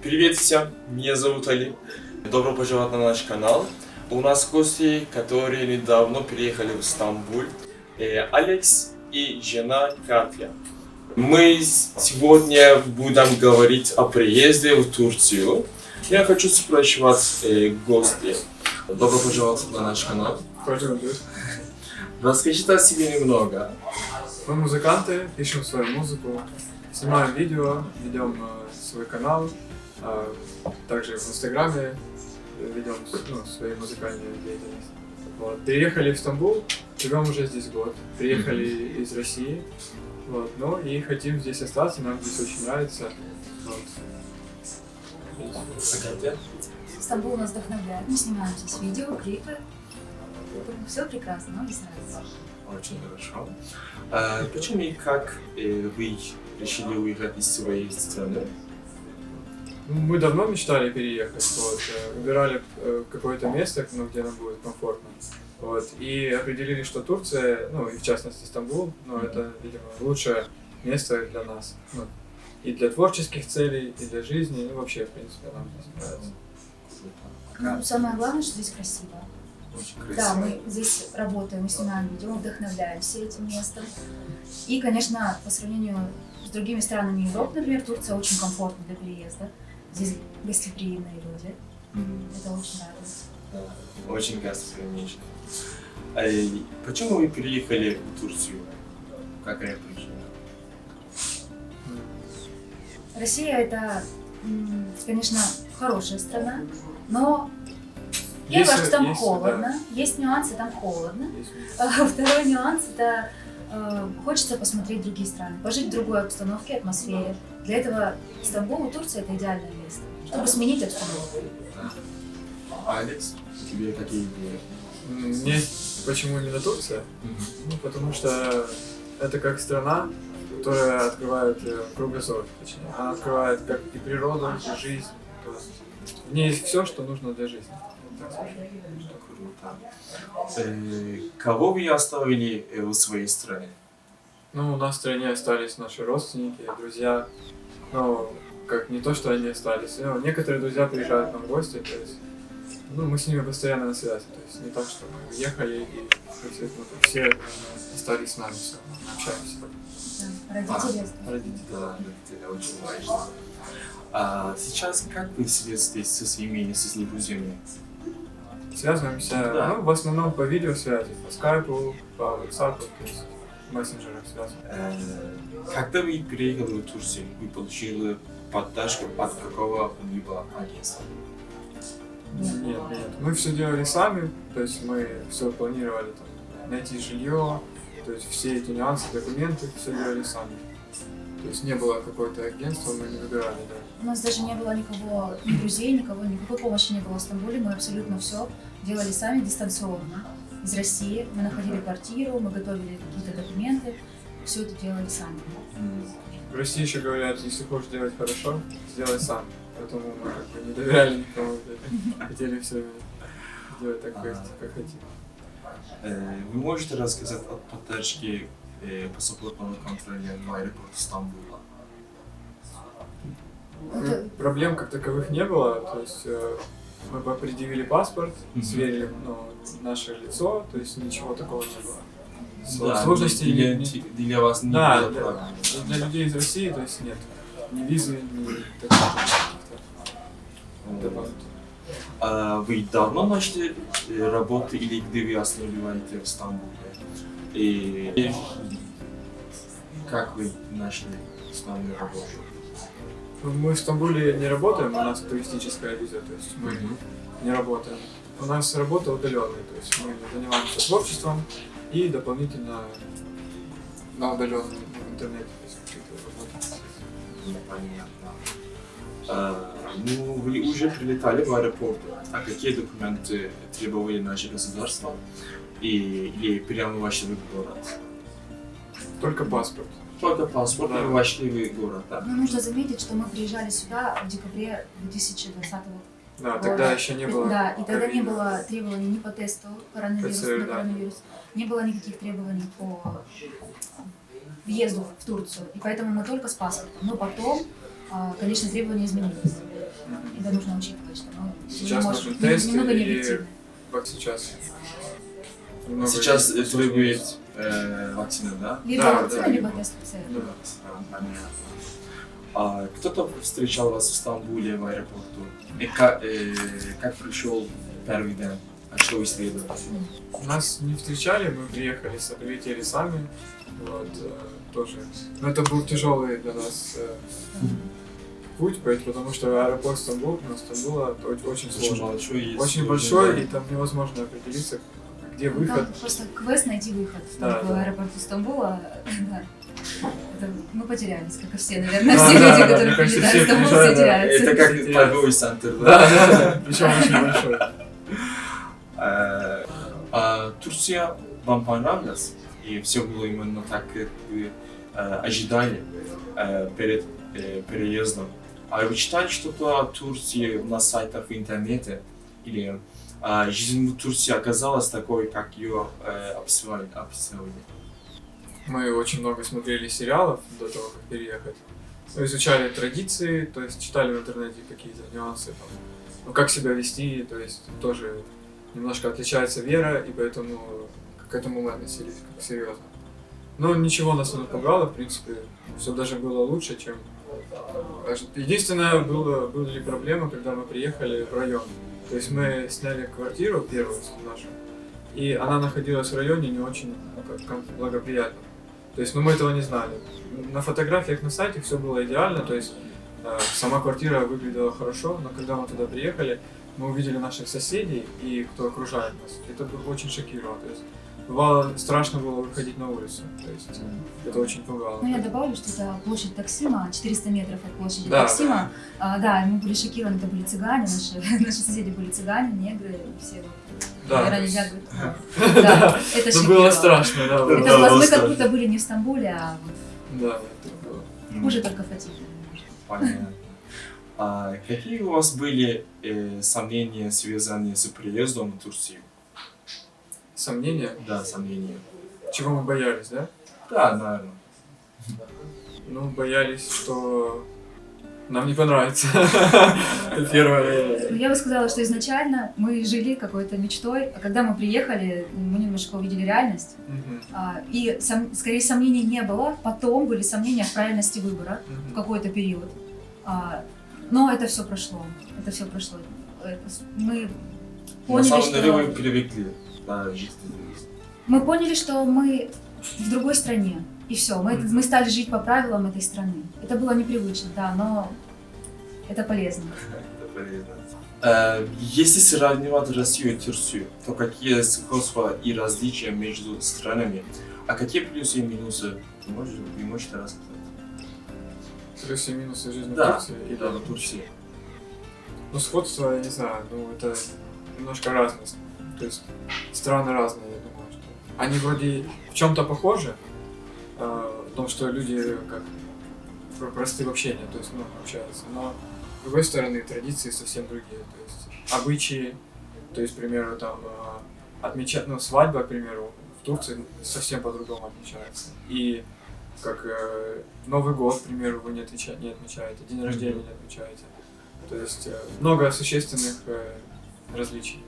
Привет всем, меня зовут Али. Добро пожаловать на наш канал. У нас гости, которые недавно приехали в Стамбул. Алекс и жена Катя. Мы сегодня будем говорить о приезде в Турцию. Я хочу спрашивать гостей. Добро пожаловать на наш канал. Расскажите о себе немного. Мы музыканты, пишем свою музыку, снимаем видео, ведем свой канал, также в Инстаграме ведем свою музыкальную деятельность. Вот. Переехали в Стамбул, живем уже здесь год. Приехали из России, вот. Ну и хотим здесь остаться, нам здесь очень нравится. Вот. Стамбул нас вдохновляет, мы снимаем здесь видео, клипы. Все прекрасно, нам здесь нравится. Очень хорошо. Почему и как вы решили уехать из своей страны? Мы давно мечтали переехать, вот, выбирали какое-то место, где нам будет комфортно. Вот, и определили, что Турция, и в частности Стамбул, это, видимо, лучшее место для нас. И для творческих целей, и для жизни, и вообще, в принципе, нам здесь нравится. Самое главное, что здесь красиво. Да, мы здесь работаем, мы снимаем видео, мы вдохновляемся этим местом. И, конечно, по сравнению с другими странами Европы, например, Турция очень комфортна для переезда. Здесь гостеприимные люди. Это очень радует. Да, очень гостеприимно. Почему вы переехали в Турцию? Какая причина? Россия это, конечно, хорошая страна, но Есть, там есть, холодно, да. есть нюансы, там холодно. Второй нюанс это хочется посмотреть другие страны, пожить в другой обстановке, атмосфере. Для этого Стамбул и Турция это идеальное место, чтобы сменить обстановку. Алекс, тебе какие идеи? Мне почему именно Турция? Потому что это как страна, которая открывает кругозор, точнее. Она открывает как и природу, и жизнь. То есть в ней есть все, что нужно для жизни. Кого вы оставили в своей стране? У нас в стране остались наши родственники, друзья. Как не то, что они остались. Некоторые друзья приезжают к нам в гости, то есть мы с ними постоянно на связи. То есть не так, что мы уехали и все остались с нами, все, мы общаемся. Родители. Да, это очень важно. Сейчас как вы связываетесь со своими друзьями? Связываемся, в основном по видеосвязи, по скайпу, по WhatsApp, то есть в мессенджерах связываемся. Когда вы переехали в Турцию, вы получили поддержку от какого-либо агентства? Нет. Мы все делали сами, то есть мы все планировали, найти жилье, то есть все эти нюансы, документы, все делали сами. То есть не было какое-то агентство, мы не выбирали, да. У нас даже не было никого, ни друзей, никакой помощи не было в Стамбуле. Мы абсолютно все делали сами дистанционно. Из России мы находили квартиру, мы готовили какие-то документы, все это делали сами. В России еще говорят, если хочешь делать хорошо, сделай сам. Поэтому мы не доверяли никому, хотели все делать так, как хотим. Вы можете рассказать о поддержке паспортного контроля в аэропорту Стамбула? Проблем как таковых не было, то есть мы предъявили паспорт, сверили наше лицо, то есть ничего такого не было. Да, сложностей для вас не было проблем. Для людей из России, то есть нет ни визы, ни таких добавок. Вы давно начали работу или где вы останавливаете в Стамбуле? И как вы начали с нами работать? Мы в Стамбуле не работаем, у нас туристическая виза, то есть мы не работаем. У нас работа удаленная, то есть мы занимаемся творчеством и дополнительно на удаленном в интернете, то есть какие-то работы. Понятно. Вы уже прилетали в аэропорт, а какие документы требовали наше государство или прямо вошли в город? Только паспорт. Только паспорт, и вошли в город, да? Нужно заметить, что мы приезжали сюда в декабре 2020 года. Да, тогда еще не было. Да, и тогда не было требований ни по тесту коронавирус, ПЦР, на коронавирус, не было никаких требований по въезду в Турцию. И поэтому мы только с паспортом. Но потом конечно, требования изменились. Это нужно учитывать, что мы Сейчас не нужен можем, тест, немного и необъективны. как сейчас. Много Сейчас есть. требует вакцины, да? Либо Да, вакцина, да. либо тест ПЦР. Да. Понятно. А кто-то встречал вас в Стамбуле в аэропорту? И как прошел первый день? А что вы исследовали? Нас не встречали, мы приехали, прилетели сами. Вот, тоже. Но это был тяжелый для нас путь, потому что аэропорт Стамбула это очень Очень сложно. большой есть. Очень большой, и там невозможно определиться, где выход. Там просто квест найти выход Да, в да. аэропорту Стамбула. Да. Это мы потерялись, как и все, наверное, все люди, которые мне кажется, прилетают в все Стамбул, приезжают, все да. теряются. Это как Теряется. торговый центр, Да, да, причем очень большой. Турция вам понравилась? И все было именно так, как вы ожидали перед переездом? А вы читали что-то о Турции на сайтах в интернете? Или жизнь в Турции оказалась такой, как ее описывали? Мы очень много смотрели сериалов до того, как переехать. Мы изучали традиции, то есть читали в интернете какие-то нюансы, там, ну, как себя вести, то есть тоже немножко отличается вера, и поэтому к этому мы относились как серьезно. Но ничего нас не напугало, в принципе, все даже было лучше, чем... Единственное, были проблемы, когда мы приехали в район. То есть мы сняли квартиру первую нашу, и она находилась в районе не очень благоприятном. То есть, мы этого не знали. На фотографиях на сайте все было идеально, то есть сама квартира выглядела хорошо, но когда мы туда приехали, мы увидели наших соседей и кто окружает нас. Это было очень шокировало. То есть, бывало страшно было выходить на улицу. То есть, это очень пугало. Ну, я добавлю, что это площадь Таксима, 400 метров от площади Да, Таксима. Да, мы были шокированы, это были цыгане, наши соседи были цыгане, негры, и все. Да. Наверное, нельзя говорить. Да, это Ну, шокировало. было страшно, да. Это Да, было, мы страшно. как будто были не в Стамбуле, а вот Да, это было. хуже только в Фатихе. Понятно. Какие у вас были сомнения, связанные с приездом в Турцию? Сомнения? Да, сомнения. Чего мы боялись, да? Да, наверное. Ну, боялись, что нам не понравится. Это первое. Ну, я бы сказала, что изначально мы жили какой-то мечтой, а когда мы приехали, мы немножко увидели реальность. Мгм. И скорее сомнений не было, потом были сомнения в правильности выбора в Мгм. какой-то период. Но это все прошло. Это все прошло. Мы На поняли, самом деле вы что... привыкли да, жить здесь. Мы поняли, что мы в другой стране. И все. Мы стали жить по правилам этой страны. Это было непривычно, да, но это полезно. Это полезно. Если сравнивать Россию и Турцию, то какие сходства и различия между странами? А какие плюсы и минусы вы можете рассказать? Плюсы и минусы жизни в Да, Турции. И да, в Турции. Ну, сходство, я не знаю, ну, это немножко разность. То есть, страны разные, я думаю, что... Они вроде в чем-то похожи, в том, что люди как просты в общении, то есть, ну, общаются, но с другой стороны, традиции совсем другие, то есть, обычаи, то есть, к примеру, там, отмечать, ну, свадьба, к примеру, в Турции совсем по-другому отмечается. И как Новый год, к примеру, вы не отмечаете, день рождения не отмечаете. То есть много существенных различий.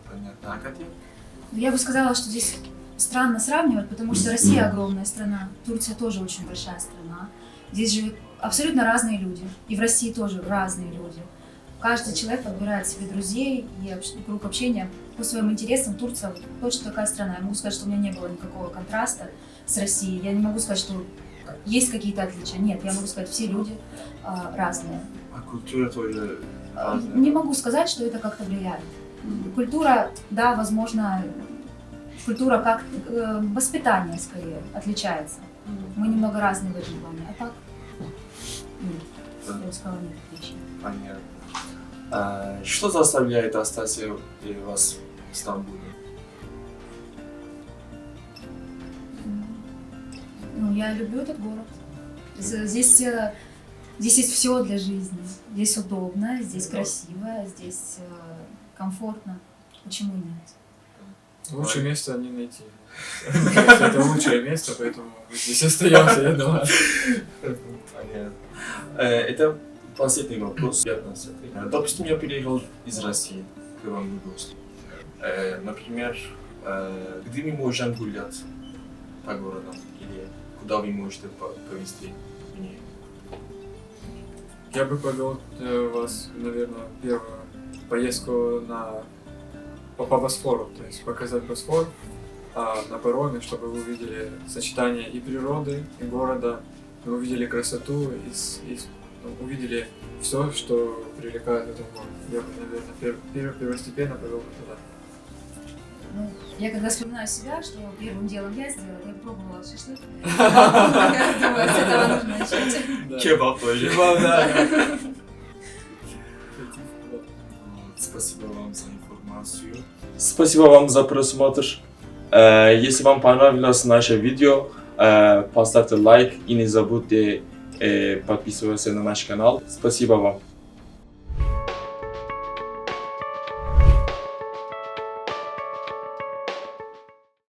Понятно. А какие? Я бы сказала, что здесь странно сравнивать, потому что Россия огромная страна, Турция тоже очень большая страна. Здесь живут абсолютно разные люди, и в России тоже разные люди. Каждый человек подбирает себе друзей и круг общения по своим интересам. Турция точно такая страна. Я могу сказать, что у меня не было никакого контраста с Россией. Я не могу сказать, что есть какие-то отличия. Нет, я могу сказать, все люди разные. А культура тоже разная. Не могу сказать, что это как-то влияет. Культура, да, возможно, культура как воспитание скорее отличается. Мы немного разные в этом плане. А так, нет, я бы сказала, нет отличий. Понятно. Что заставляет остаться вас в Стамбуле? Ну, я люблю этот город. Здесь есть все для жизни. Здесь удобно, здесь красиво, здесь комфортно. Почему нет? Лучшее место не найти. Это лучшее место, поэтому мы здесь остаемся, я думаю. Понятно. Это последний вопрос. 15. Допустим, я переехал из России к вам в гости. Например, где мы можем гулять по городу? Или куда вы можете повезти меня? Я бы повел вас, наверное, первую поездку по Босфору, то есть показать Босфор на пароме, чтобы вы увидели сочетание и природы, и города, вы увидели красоту и увидели все, что привлекает в этом городе. Я бы, наверное, первостепенно повел бы туда. Ну, я когда вспоминаю себя, что первым делом я сделала, я пробовала шашлык. Я думаю, с этого нужно начать. Кебаб тоже. Да. Спасибо вам за информацию. Спасибо вам за просмотр. Если вам понравилось наше видео, поставьте лайк и не забудьте подписываться на наш канал. Спасибо вам.